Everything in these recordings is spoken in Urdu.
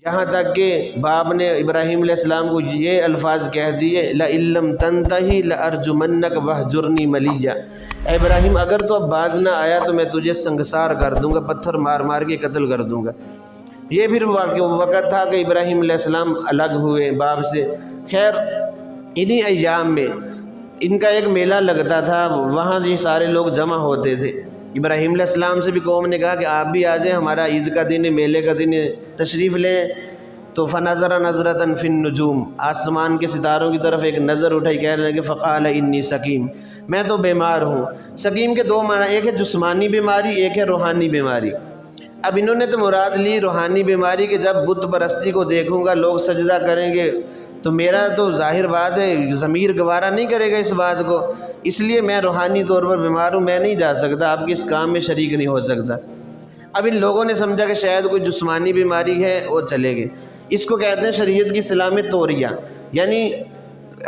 یہاں تک کہ باپ نے ابراہیم علیہ السلام کو یہ الفاظ کہہ دیے لَإِن لَّمْ تَنْتَهِ لَأَرْجُمَنَّكَ وَاهْجُرْنِي مَلِيًّا، اے ابراہیم اگر تو اب باز نہ آیا تو میں تجھے سنگسار کر دوں گا، پتھر مار مار کے قتل کر دوں گا۔ یہ پھر وقت تھا کہ ابراہیم علیہ السلام الگ ہوئے باپ سے۔ خیر انہی ایام میں ان کا ایک میلہ لگتا تھا، وہاں یہ سارے لوگ جمع ہوتے تھے۔ ابراہیم علیہ السلام سے بھی قوم نے کہا کہ آپ بھی آ جائیں، ہمارا عید کا دن ہے، میلے کا دن ہے، تشریف لیں۔ تو فنظر نظرۃ فی النجوم، آسمان کے ستاروں کی طرف ایک نظر اٹھائی، کہنے لگے فقال انی سقیم، میں تو بیمار ہوں۔ سقیم کے دو معنی، ایک ہے جسمانی بیماری، ایک ہے روحانی بیماری۔ اب انہوں نے تو مراد لی روحانی بیماری کہ جب بت پرستی کو دیکھوں گا، لوگ سجدہ کریں گے تو میرا تو ظاہر بات ہے ضمیر گوارا نہیں کرے گا اس بات کو، اس لیے میں روحانی طور پر بیمار ہوں، میں نہیں جا سکتا، آپ کے اس کام میں شریک نہیں ہو سکتا۔ اب ان لوگوں نے سمجھا کہ شاید کوئی جسمانی بیماری ہے، وہ چلے گئے۔ اس کو کہتے ہیں شریعت کی اصطلاح میں توریہ، یعنی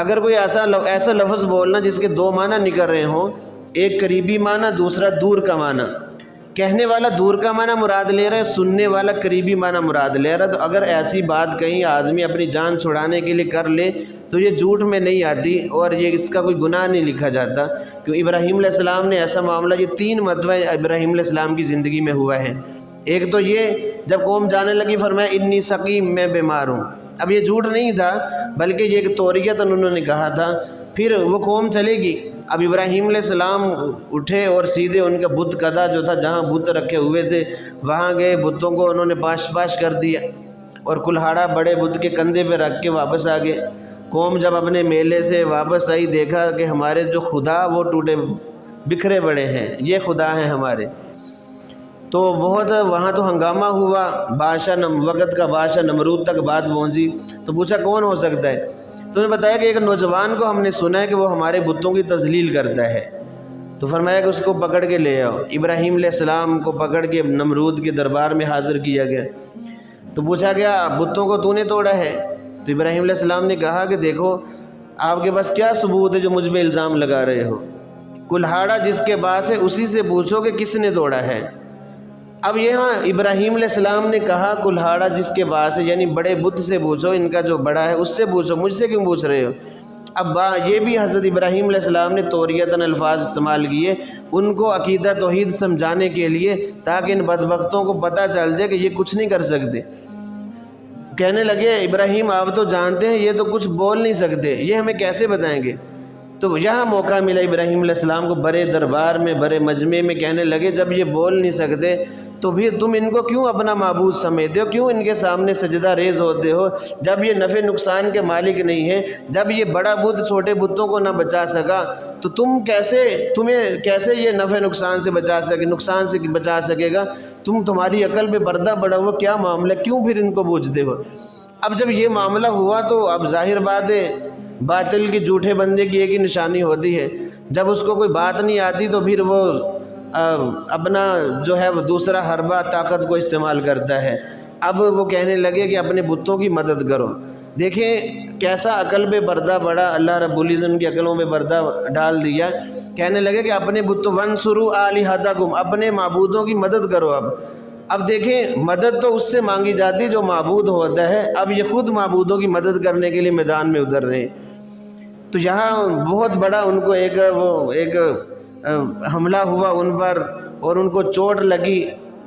اگر کوئی ایسا لفظ بولنا جس کے دو معنی نکل رہے ہوں، ایک قریبی معنی، دوسرا دور کا معنی۔ کہنے والا دور کا معنی مراد لے رہا ہے، سننے والا قریبی معنی مراد لے رہا ہے، تو اگر ایسی بات کہیں آدمی اپنی جان چھڑانے کے لیے کر لے تو یہ جھوٹ میں نہیں آتی اور یہ اس کا کوئی گناہ نہیں لکھا جاتا، کیوں ابراہیم علیہ السلام نے ایسا معاملہ یہ 3 مرتبہ ابراہیم علیہ السلام کی زندگی میں ہوا ہے۔ ایک تو یہ جب قوم جانے لگی فرمایا انی سقیم، میں بیمار ہوں۔ اب یہ جھوٹ نہیں تھا بلکہ یہ ایک توریت انہوں نے کہا تھا۔ پھر وہ قوم چلے گی، اب ابراہیم علیہ السلام اٹھے اور سیدھے ان کا بت کدا جو تھا جہاں بت رکھے ہوئے تھے وہاں گئے، بتوں کو انہوں نے پاش کر دیا اور کلہاڑا بڑے بت کے کندھے پہ رکھ کے واپس آ گئے۔ قوم جب اپنے میلے سے واپس آئی دیکھا کہ ہمارے جو خدا وہ ٹوٹے بکھرے پڑے ہیں، یہ خدا ہیں ہمارے، تو بہت وہاں تو ہنگامہ ہوا، وقت کا بادشاہ نمرود تک بات پہنچی۔ تو پوچھا کون ہو سکتا ہے؟ تو انہوں نے بتایا کہ ایک نوجوان کو ہم نے سنا ہے کہ وہ ہمارے بتوں کی تذلیل کرتا ہے۔ تو فرمایا کہ اس کو پکڑ کے لے آؤ۔ ابراہیم علیہ السلام کو پکڑ کے نمرود کے دربار میں حاضر کیا گیا۔ تو پوچھا گیا بتوں کو تو نے توڑا ہے؟ تو ابراہیم علیہ السلام نے کہا کہ دیکھو آپ کے پاس کیا ثبوت ہے جو مجھ پہ الزام لگا رہے ہو؟ کلہاڑا جس کے پاس ہے اسی سے پوچھو کہ کس نے توڑا ہے۔ اب یہاں ابراہیم علیہ السلام نے کہا کلہاڑا جس کے پاس ہے، یعنی بڑے بت سے پوچھو، ان کا جو بڑا ہے اس سے پوچھو، مجھ سے کیوں پوچھ رہے ہو؟ اب یہ بھی حضرت ابراہیم علیہ السلام نے توریتاً الفاظ استعمال کیے ان کو عقیدہ توحید سمجھانے کے لیے، تاکہ ان بدبختوں کو پتہ چل جائے کہ یہ کچھ نہیں کر سکتے۔ کہنے لگے ابراہیم آپ تو جانتے ہیں یہ تو کچھ بول نہیں سکتے، یہ ہمیں کیسے بتائیں گے؟ تو یہاں موقع ملا ابراہیم علیہ السلام کو بڑے دربار میں، بڑے مجمع میں، کہنے لگے جب یہ بول نہیں سکتے تو پھر تم ان کو کیوں اپنا معبود سمجھتے ہو؟ کیوں ان کے سامنے سجدہ ریز ہوتے ہو؟ جب یہ نفع نقصان کے مالک نہیں ہے، جب یہ بڑا بت چھوٹے بتوں کو نہ بچا سکا تو تمہیں کیسے یہ نفع نقصان سے نقصان سے بچا سکے گا؟ تمہاری عقل پہ پردہ پڑا ہوا کیا معاملہ، کیوں پھر ان کو پوچھتے ہو؟ اب جب یہ معاملہ ہوا تو اب ظاہر بات ہے باطل کی جھوٹے بندے کی ایک ہی نشانی ہوتی ہے، جب اس کو کوئی بات نہیں آتی تو پھر وہ اپنا جو ہے وہ دوسرا حربہ طاقت کو استعمال کرتا ہے۔ اب وہ کہنے لگے کہ اپنے بتوں کی مدد کرو۔ دیکھیں کیسا عقل پہ پردہ پڑا، اللہ رب العزت کی عقلوں پہ پردہ ڈال دیا۔ کہنے لگے کہ اپنے بتوں وَانْصُرُوا آلِهَتَكُمْ، اپنے معبودوں کی مدد کرو۔ اب دیکھیں مدد تو اس سے مانگی جاتی جو معبود ہوتا ہے، اب یہ خود معبودوں کی مدد کرنے کے لیے میدان میں اتر رہے ہیں۔ تو یہاں بہت بڑا ان کو ایک حملہ ہوا ان پر اور ان کو چوٹ لگی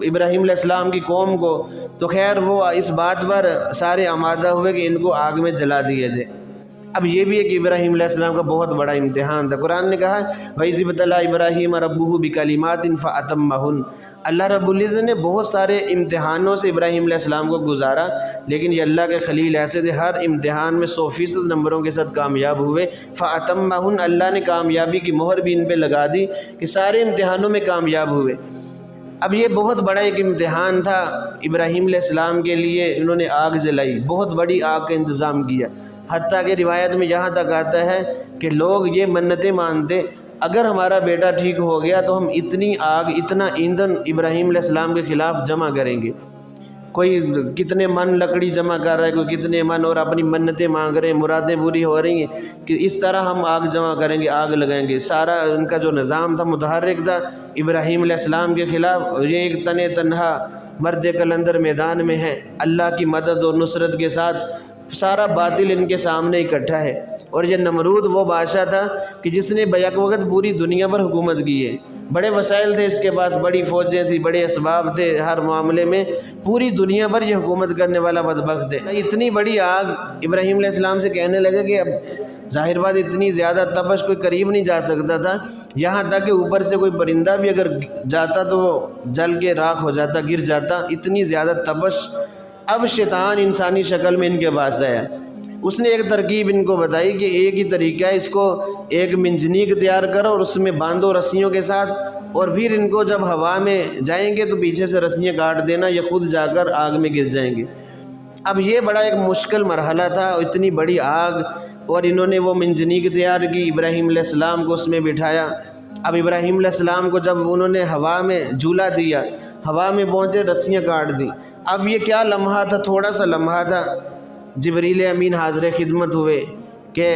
ابراہیم علیہ السلام کی قوم کو۔ تو خیر وہ اس بات پر سارے آمادہ ہوئے کہ ان کو آگ میں جلا دیا جائے۔ اب یہ بھی ایک ابراہیم علیہ السلام کا بہت بڑا امتحان تھا۔ قرآن نے کہا وَإِذِ ابْتَلَىٰ إِبْرَاهِيمَ رَبُّهُ بِكَلِمَاتٍ فَأَتَمَّهُنَّ، اللہ رب العزت نے بہت سارے امتحانوں سے ابراہیم علیہ السلام کو گزارا، لیکن یہ اللہ کے خلیل ایسے تھے ہر امتحان میں 100% نمبروں کے ساتھ کامیاب ہوئے۔ فَأَتَمَّهُنَّ، اللہ نے کامیابی کی مہر بھی ان پہ لگا دی کہ سارے امتحانوں میں کامیاب ہوئے۔ اب یہ بہت بڑا ایک امتحان تھا ابراہیم علیہ السلام کے لیے، انہوں نے آگ جلائی، بہت بڑی آگ کا انتظام کیا، حتیٰ کہ روایت میں یہاں تک آتا ہے کہ لوگ یہ منتیں مانتے اگر ہمارا بیٹا ٹھیک ہو گیا تو ہم اتنی آگ، اتنا ایندھن ابراہیم علیہ السلام کے خلاف جمع کریں گے۔ کوئی کتنے من لکڑی جمع کر رہا ہے، کوئی کتنے من، اور اپنی منتیں مانگ رہے ہیں، مرادیں پوری ہو رہی ہیں کہ اس طرح ہم آگ جمع کریں گے، آگ لگائیں گے۔ سارا ان کا جو نظام تھا متحرک تھا ابراہیم علیہ السلام کے خلاف۔ یہ ایک تنہا مرد کلندر میدان میں ہیں، اللہ کی مدد اور نصرت کے ساتھ سارا باطل ان کے سامنے اکٹھا ہے۔ اور یہ نمرود وہ بادشاہ تھا کہ جس نے بیک وقت پوری دنیا پر حکومت کی ہے، بڑے وسائل تھے اس کے پاس، بڑی فوجیں تھیں، بڑے اسباب تھے، ہر معاملے میں پوری دنیا پر یہ حکومت کرنے والا بدبخت ہے۔ اتنی بڑی آگ ابراہیم علیہ السلام سے کہنے لگے کہ اب ظاہر بات اتنی زیادہ تپش کوئی قریب نہیں جا سکتا تھا، یہاں تک کہ اوپر سے کوئی پرندہ بھی اگر جاتا تو وہ جل کے راکھ ہو جاتا، گر جاتا، اتنی زیادہ تپش۔ اب شیطان انسانی شکل میں ان کے پاس آیا، اس نے ایک ترکیب ان کو بتائی کہ ایک ہی طریقہ ہے، اس کو ایک منجنیق تیار کرو اور اس میں باندھو رسیوں کے ساتھ، اور پھر ان کو جب ہوا میں جائیں گے تو پیچھے سے رسیاں کاٹ دینا، یہ خود جا کر آگ میں گر جائیں گے۔ اب یہ بڑا ایک مشکل مرحلہ تھا، اتنی بڑی آگ، اور انہوں نے وہ منجنیق تیار کی، ابراہیم علیہ السلام کو اس میں بٹھایا۔ اب ابراہیم علیہ السلام کو جب انہوں نے ہوا میں جھولا دیا، ہوا میں پہنچے، رسیاں کاٹ دیں۔ اب یہ کیا لمحہ تھا، تھوڑا سا لمحہ تھا، جبریل امین حاضر خدمت ہوئے کہ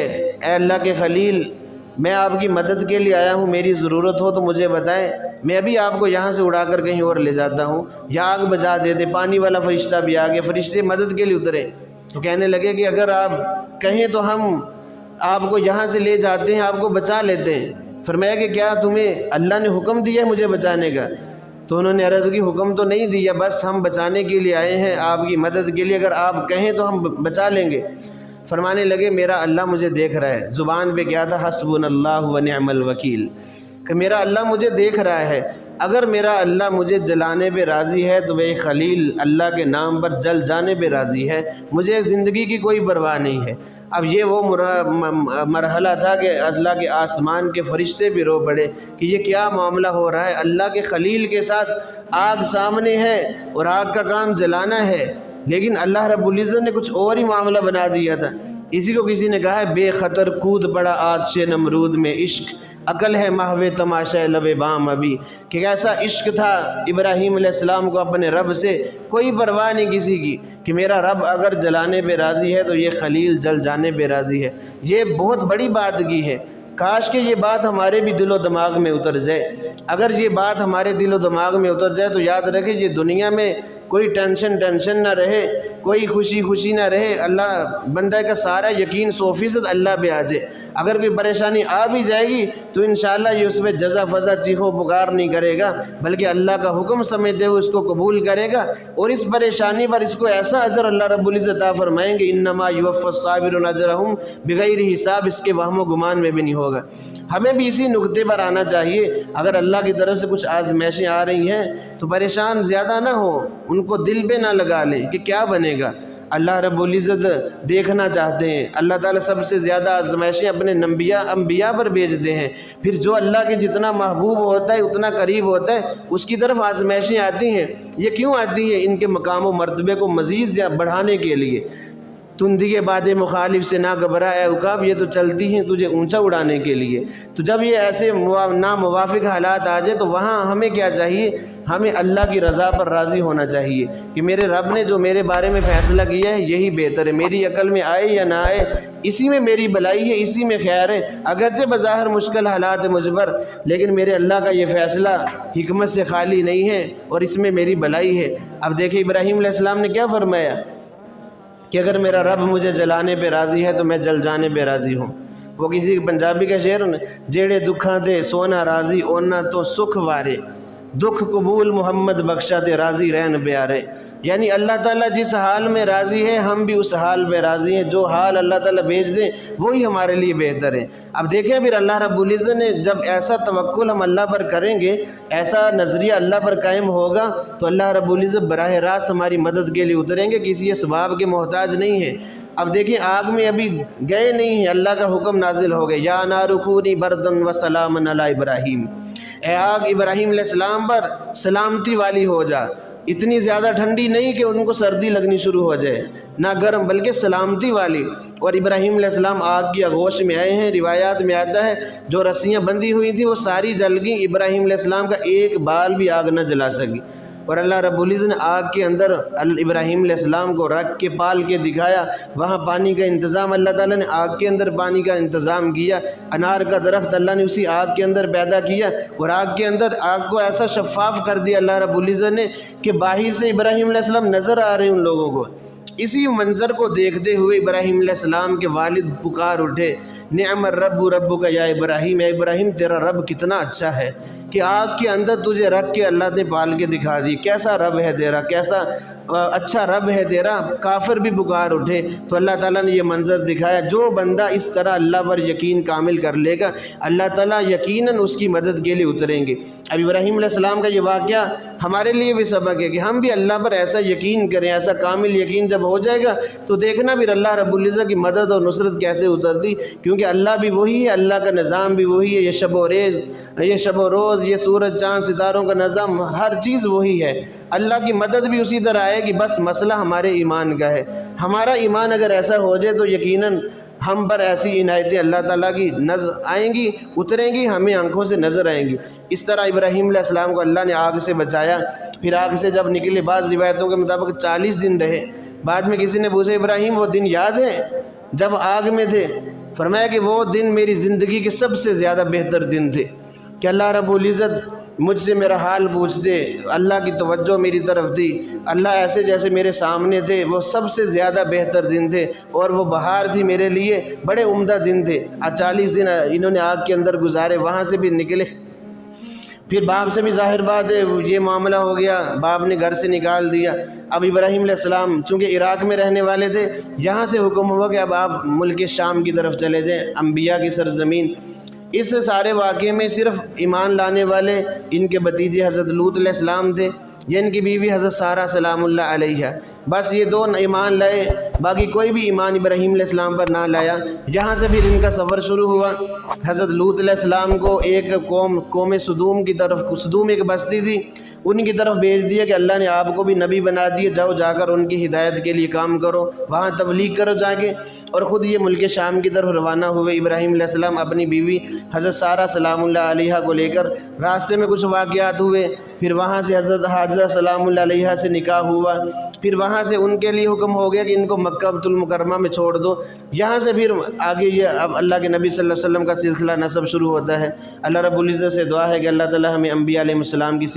اے اللہ کے خلیل، میں آپ کی مدد کے لیے آیا ہوں، میری ضرورت ہو تو مجھے بتائیں، میں ابھی آپ کو یہاں سے اڑا کر کہیں اور لے جاتا ہوں، یا آگ بجھا دیتے۔ پانی والا فرشتہ بھی آ گیا، فرشتے مدد کے لیے اترے تو کہنے لگے کہ اگر آپ کہیں تو ہم آپ کو یہاں سے لے جاتے ہیں، آپ کو بچا لیتے ہیں۔ فرمایا کہ کیا تمہیں اللہ نے حکم دیا ہے مجھے بچانے کا؟ تو انہوں نے عرض کی حکم تو نہیں دیا، بس ہم بچانے کے لیے آئے ہیں، آپ کی مدد کے لیے، اگر آپ کہیں تو ہم بچا لیں گے۔ فرمانے لگے میرا اللہ مجھے دیکھ رہا ہے، زبان پہ کیا تھا، حسبنا اللہ ونعم الوکیل، کہ میرا اللہ مجھے دیکھ رہا ہے، اگر میرا اللہ مجھے جلانے پہ راضی ہے تو وہ خلیل اللہ کے نام پر جل جانے پہ راضی ہے، مجھے زندگی کی کوئی پرواہ نہیں ہے۔ اب یہ وہ مرحلہ تھا کہ اللہ کے آسمان کے فرشتے بھی رو پڑے کہ یہ کیا معاملہ ہو رہا ہے، اللہ کے خلیل کے ساتھ آگ سامنے ہے اور آگ کا کام جلانا ہے، لیکن اللہ رب العزت نے کچھ اور ہی معاملہ بنا دیا تھا۔ اسی کو کسی نے کہا ہے بے خطر کود پڑا آتش نمرود میں عشق، عقل ہے محو تماشا لب بام ابھی، کہ ایسا عشق تھا ابراہیم علیہ السلام کو اپنے رب سے، کوئی پرواہ نہیں کسی کی، کہ میرا رب اگر جلانے پہ راضی ہے تو یہ خلیل جل جانے پہ راضی ہے۔ یہ بہت بڑی بات کی ہے، کاش کہ یہ بات ہمارے بھی دل و دماغ میں اتر جائے۔ اگر یہ بات ہمارے دل و دماغ میں اتر جائے تو یاد رکھیں یہ دنیا میں کوئی ٹینشن نہ رہے، کوئی خوشی نہ رہے، اللہ بندہ کا سارا یقین 100% اللہ پہ آ جائے۔ اگر کوئی پریشانی آ بھی جائے گی تو انشاءاللہ یہ اس میں جزا فضا چیخو پکار نہیں کرے گا، بلکہ اللہ کا حکم سمجھتے ہوئے اس کو قبول کرے گا، اور اس پریشانی پر اس کو ایسا اجر اللہ رب العزت عطا فرمائیں گے، انما یوفی الصابرون اجرہم بغیر حساب، اس کے وہم و گمان میں بھی نہیں ہوگا۔ ہمیں بھی اسی نقطے پر آنا چاہیے، اگر اللہ کی طرف سے کچھ آزمائشیں آ رہی ہیں تو پریشان زیادہ نہ ہو، ان کو دل پہ نہ لگا لیں کہ کیا بنے گا۔ اللہ رب العزت دیکھنا چاہتے ہیں، اللہ تعالیٰ سب سے زیادہ آزمائشیں اپنے انبیاء پر بھیجتے ہیں، پھر جو اللہ کے جتنا محبوب ہوتا ہے اتنا قریب ہوتا ہے اس کی طرف آزمائشیں آتی ہیں۔ یہ کیوں آتی ہیں؟ ان کے مقام و مرتبے کو مزید بڑھانے کے لیے۔ تندی کے باد مخالف سے نہ گھبرا اے عقاب، یہ تو چلتی ہیں تجھے اونچا اڑانے کے لیے۔ تو جب یہ ایسے ناموافق حالات آ جائے تو وہاں ہمیں کیا چاہیے؟ ہمیں اللہ کی رضا پر راضی ہونا چاہیے کہ میرے رب نے جو میرے بارے میں فیصلہ کیا ہے یہی بہتر ہے، میری عقل میں آئے یا نہ آئے اسی میں میری بھلائی ہے، اسی میں خیر ہے۔ اگرچہ بظاہر مشکل حالات ہے مجھ پر، لیکن میرے اللہ کا یہ فیصلہ حکمت سے خالی نہیں ہے اور اس میں میری بھلائی ہے۔ اب دیکھیں ابراہیم علیہ السلام نے کیا فرمایا کہ اگر میرا رب مجھے جلانے پہ راضی ہے تو میں جل جانے پہ راضی ہوں۔ وہ کسی پنجابی کا شعر ہے، جیڑے دکھاں تے سونا راضی اونا تو سکھ وارے، دکھ قبول محمد بخشا تے راضی رہن پیارے۔ یعنی اللہ تعالیٰ جس حال میں راضی ہے ہم بھی اس حال پہ راضی ہیں، جو حال اللہ تعالیٰ بھیج دیں وہی ہمارے لیے بہتر ہے۔ اب دیکھیں پھر اللہ رب العزت نے جب ایسا توکل ہم اللہ پر کریں گے، ایسا نظریہ اللہ پر قائم ہوگا تو اللہ رب العزت براہ راست ہماری مدد کے لیے اتریں گے، کسی اسباب کے محتاج نہیں ہے۔ اب دیکھیں آگ میں ابھی گئے نہیں ہیں، اللہ کا حکم نازل ہو گئے، یا نار کونی بردن و سلام علی ابراہیم، اے آگ ابراہیم علیہ السلام پر سلامتی والی ہو جا، اتنی زیادہ ٹھنڈی نہیں کہ ان کو سردی لگنی شروع ہو جائے، نہ گرم بلکہ سلامتی والی۔ اور ابراہیم علیہ السلام آگ کی آغوش میں آئے ہیں، روایات میں آتا ہے جو رسیاں بندھی ہوئی تھیں وہ ساری جل گئیں، ابراہیم علیہ السلام کا ایک بال بھی آگ نہ جلا سکی۔ اور اللہ رب العزت نے آگ کے اندر ابراہیم علیہ السلام کو رکھ کے پال کے دکھایا، وہاں پانی کا انتظام اللہ تعالیٰ نے آگ کے اندر پانی کا انتظام کیا، انار کا درخت اللہ نے اسی آگ کے اندر پیدا کیا، اور آگ کے اندر آگ کو ایسا شفاف کر دیا اللہ رب العزت نے کہ باہر سے ابراہیم علیہ السلام نظر آ رہے ہیں ان لوگوں کو۔ اسی منظر کو دیکھتے ہوئے ابراہیم علیہ السلام کے والد پکار اٹھے، نعم الرب ربک یا ابراہیم، اے ابراہیم تیرا رب کتنا اچھا ہے کہ آگ کے اندر تجھے رکھ کے اللہ نے پال کے دکھا دی، کیسا رب ہے تیرا، کیسا اچھا رب ہے تیرا۔ کافر بھی پکار اٹھے تو اللہ تعالیٰ نے یہ منظر دکھایا، جو بندہ اس طرح اللہ پر یقین کامل کر لے گا اللہ تعالیٰ یقیناً اس کی مدد کے لیے اتریں گے۔ اب ابراہیم علیہ السلام کا یہ واقعہ ہمارے لیے بھی سبق ہے کہ ہم بھی اللہ پر ایسا یقین کریں، ایسا کامل یقین جب ہو جائے گا تو دیکھنا پھر اللہ رب العزت کی مدد اور نصرت کیسے اترتی، کیونکہ اللہ بھی وہی ہے، اللہ کا نظام بھی وہی ہے، یہ شب و روز، یہ سورج چاند ستاروں کا نظام، ہر چیز وہی ہے۔ اللہ کی مدد بھی اسی طرح آئے گی، بس مسئلہ ہمارے ایمان کا ہے۔ ہمارا ایمان اگر ایسا ہو جائے تو یقیناً ہم پر ایسی عنایتیں اللہ تعالیٰ کی نظر آئیں گی، اتریں گی، ہمیں آنکھوں سے نظر آئیں گی۔ اس طرح ابراہیم علیہ السلام کو اللہ نے آگ سے بچایا، پھر آگ سے جب نکلے، بعض روایتوں کے مطابق 40 دن رہے۔ بعد میں کسی نے پوچھا ابراہیم وہ دن یاد ہے جب آگ میں تھے؟ فرمایا کہ وہ دن میری زندگی کے سب سے زیادہ بہتر دن تھے کہ اللہ رب العزت مجھ سے میرا حال پوچھتے، اللہ کی توجہ میری طرف تھی، اللہ ایسے جیسے میرے سامنے تھے، وہ سب سے زیادہ بہتر دن تھے، اور وہ بہار تھی میرے لیے، بڑے عمدہ دن تھے۔ 40 دن انہوں نے آگ کے اندر گزارے، وہاں سے بھی نکلے، پھر باپ سے بھی ظاہر بات ہے یہ معاملہ ہو گیا، باپ نے گھر سے نکال دیا۔ اب ابراہیم علیہ السلام چونکہ عراق میں رہنے والے تھے، یہاں سے حکم ہوا کہ اب آپ ملک شام کی طرف چلے جائیں، انبیاء کی سرزمین۔ اس سارے واقعے میں صرف ایمان لانے والے ان کے بھتیجے حضرت لوط علیہ السلام تھے، یا ان کی بیوی حضرت سارہ سلام اللہ علیہ، بس یہ دو ایمان لائے، باقی کوئی بھی ایمان ابراہیم علیہ السلام پر نہ لایا۔ یہاں سے پھر ان کا سفر شروع ہوا۔ حضرت لوط علیہ السلام کو ایک قوم صدوم کی طرف، صدوم ایک بستی تھی، ان کی طرف بھیج دیا کہ اللہ نے آپ کو بھی نبی بنا دیے، جاؤ جا کر ان کی ہدایت کے لیے کام کرو، وہاں تبلیغ کرو جا کے، اور خود یہ ملک شام کی طرف روانہ ہوئے۔ ابراہیم علیہ السلام اپنی بیوی حضرت سارہ سلام اللہ علیہ کو لے کر، راستے میں کچھ واقعات ہوئے، پھر وہاں سے حضرت حاجرہ سلام اللہ علیہ سے نکاح ہوا، پھر وہاں سے ان کے لیے حکم ہو گیا کہ ان کو مکہ بیت المکرمہ میں چھوڑ دو۔ یہاں سے پھر آگے یہ اب اللہ کے نبی صلی اللہ علیہ وسلم کا سلسلہ نسب شروع ہوتا ہے۔ اللہ رب العزت سے دعا ہے کہ اللہ تعالی ہمیں انبیاء علیہ السلام کی سیرت